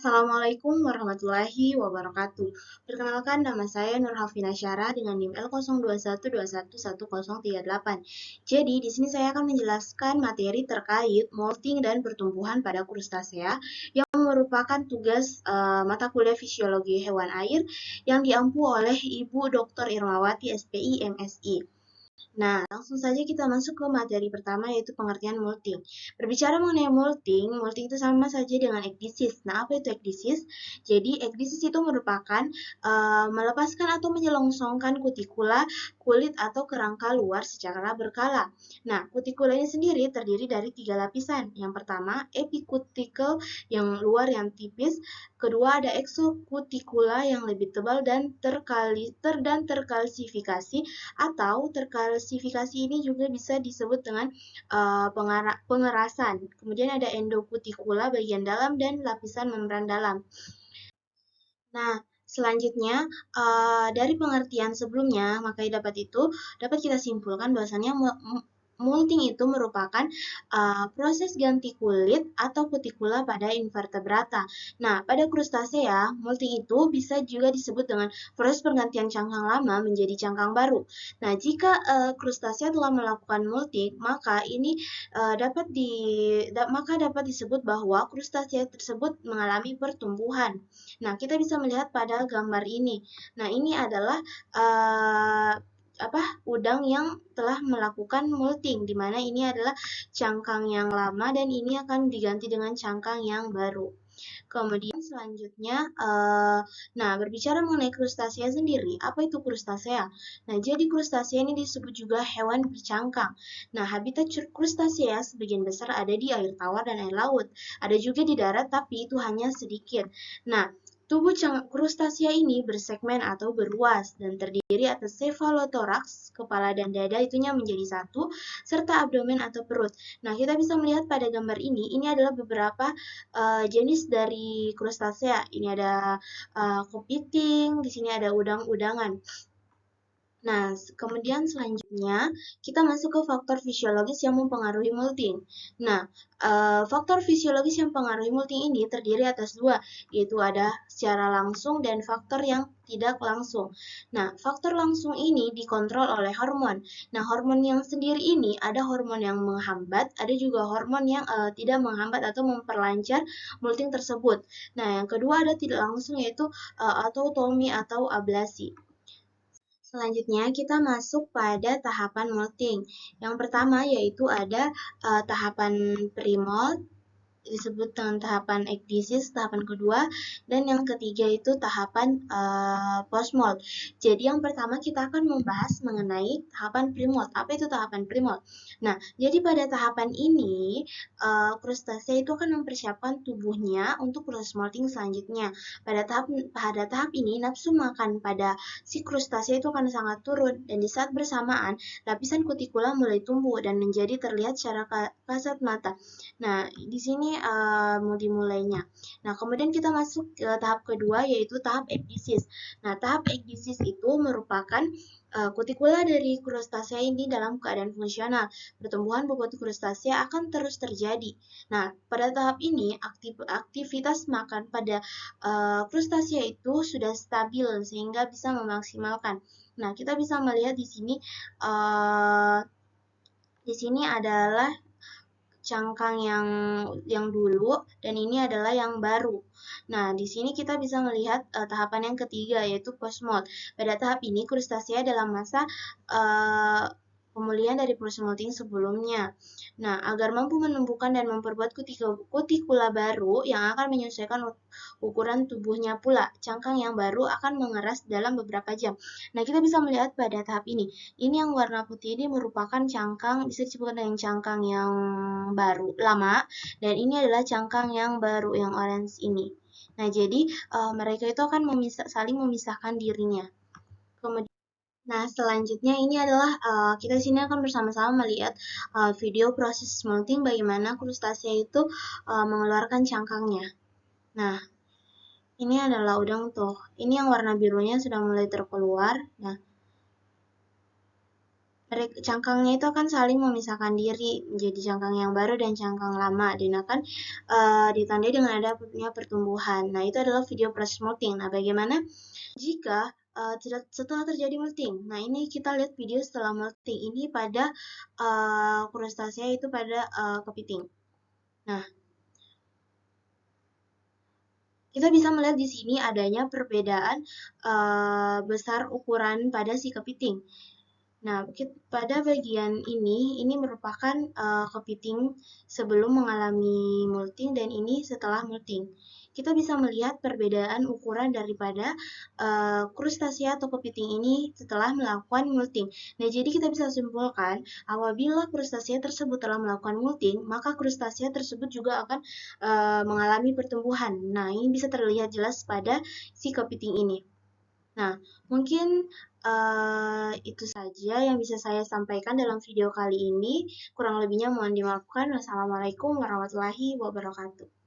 Assalamualaikum warahmatullahi wabarakatuh. Perkenalkan, nama saya Nurhafina Syarah dengan NIM L0212111038. Jadi, di sini saya akan menjelaskan materi terkait molting dan pertumbuhan pada crustacea yang merupakan tugas mata kuliah fisiologi hewan air yang diampu oleh Ibu Dr. Irmawati SPI MSI. Nah, langsung saja kita masuk ke materi pertama yaitu pengertian molting. Berbicara mengenai molting, molting itu sama saja dengan ekdisis. Nah, apa itu ekdisis? Jadi, ekdisis itu merupakan melepaskan atau menyelongsongkan kutikula, kulit atau kerangka luar secara berkala. Nah, kutikula ini sendiri terdiri dari 3 lapisan. Yang pertama, epikutikel yang luar yang tipis. Kedua, ada eksokutikula yang lebih tebal dan terkalsifikasi atau terkalsifikasi ini juga bisa disebut dengan pengerasan. Kemudian ada endokutikula bagian dalam dan lapisan membran dalam. Nah, selanjutnya dari pengertian sebelumnya, maka dapat kita simpulkan bahwasannya molting itu merupakan proses ganti kulit atau kutikula pada invertebrata. Nah, pada crustacea, molting itu bisa juga disebut dengan proses pergantian cangkang lama menjadi cangkang baru. Nah, jika crustacea telah melakukan molting, maka ini dapat disebut bahwa crustacea tersebut mengalami pertumbuhan. Nah, kita bisa melihat pada gambar ini. Nah, ini adalah udang yang telah melakukan molting, di mana ini adalah cangkang yang lama dan ini akan diganti dengan cangkang yang baru. Kemudian selanjutnya, berbicara mengenai crustacea sendiri, apa itu crustacea? Nah, jadi crustacea ini disebut juga hewan bercangkang. Nah, habitat crustacea sebagian besar ada di air tawar dan air laut. Ada juga di darat, tapi itu hanya sedikit. Nah, tubuh crustacea ini bersegmen atau berruas dan terdiri atas cephalothorax, kepala dan dada itunya menjadi satu, serta abdomen atau perut. Nah, kita bisa melihat pada gambar ini adalah beberapa jenis dari crustacea. Ini ada kepiting, di sini ada udang-udangan. Nah, kemudian selanjutnya kita masuk ke faktor fisiologis yang mempengaruhi molting. Nah, faktor fisiologis yang mempengaruhi molting ini terdiri atas dua, yaitu ada secara langsung dan faktor yang tidak langsung. Nah, faktor langsung ini dikontrol oleh hormon. Nah, hormon yang sendiri ini ada hormon yang menghambat, ada juga hormon yang tidak menghambat atau memperlancar molting tersebut. Nah, yang kedua ada tidak langsung yaitu autotomi atau ablasi. Selanjutnya kita masuk pada tahapan molting. Yang pertama yaitu ada tahapan pre-molt, disebut dengan tahapan ekdisis, tahapan kedua, dan yang ketiga itu tahapan postmolt. Jadi yang pertama kita akan membahas mengenai tahapan premolt. Apa itu tahapan premolt? Nah, jadi pada tahapan ini crustacea itu akan mempersiapkan tubuhnya untuk proses molting selanjutnya. Pada tahap ini nafsu makan pada si crustacea itu akan sangat turun dan di saat bersamaan lapisan kutikula mulai tumbuh dan menjadi terlihat secara kasat mata. Nah, di sini dimulainya. Nah, kemudian kita masuk ke tahap kedua yaitu tahap ekdisis. Nah, tahap ekdisis itu merupakan kutikula dari crustacea ini dalam keadaan fungsional. Pertumbuhan bobot crustacea akan terus terjadi. Nah, pada tahap ini aktivitas makan pada crustacea itu sudah stabil sehingga bisa memaksimalkan. Nah, kita bisa melihat di sini adalah cangkang yang dulu dan ini adalah yang baru. Nah, di sini kita bisa melihat tahapan yang ketiga yaitu postmolt. Pada tahap ini crustacea dalam masa pemulihan dari proses molting sebelumnya. Nah, agar mampu menumbuhkan dan memperbuat kutikula baru yang akan menyesuaikan ukuran tubuhnya pula, cangkang yang baru akan mengeras dalam beberapa jam. Nah, kita bisa melihat pada tahap ini. Ini yang warna putih ini merupakan cangkang, bisa disebut dengan cangkang yang baru, lama, dan ini adalah cangkang yang baru, yang orange ini. Nah, jadi mereka itu akan saling memisahkan dirinya. Kemudian Nah, selanjutnya ini adalah kita di sini akan bersama-sama melihat video proses molting bagaimana crustacea itu mengeluarkan cangkangnya. Nah, ini adalah udang tuh. Ini yang warna birunya sudah mulai terkeluar. Nah, cangkangnya itu akan saling memisahkan diri menjadi cangkang yang baru dan cangkang lama dan akan ditandai dengan adanya pertumbuhan. Nah, itu adalah video proses molting. Nah, bagaimana jika setelah terjadi molting? Nah, ini kita lihat video setelah molting ini pada crustacea itu pada kepiting. Nah, kita bisa melihat di sini adanya perbedaan besar ukuran pada si kepiting. Nah, pada bagian ini merupakan kepiting sebelum mengalami molting dan ini setelah molting. Kita bisa melihat perbedaan ukuran daripada krustacea atau kepiting ini setelah melakukan molting. Nah, jadi kita bisa simpulkan apabila krustacea tersebut telah melakukan molting, maka krustacea tersebut juga akan mengalami pertumbuhan. Nah, ini bisa terlihat jelas pada si kepiting ini. Nah, mungkin itu saja yang bisa saya sampaikan dalam video kali ini. Kurang lebihnya mohon dimaafkan. Wassalamualaikum warahmatullahi wabarakatuh.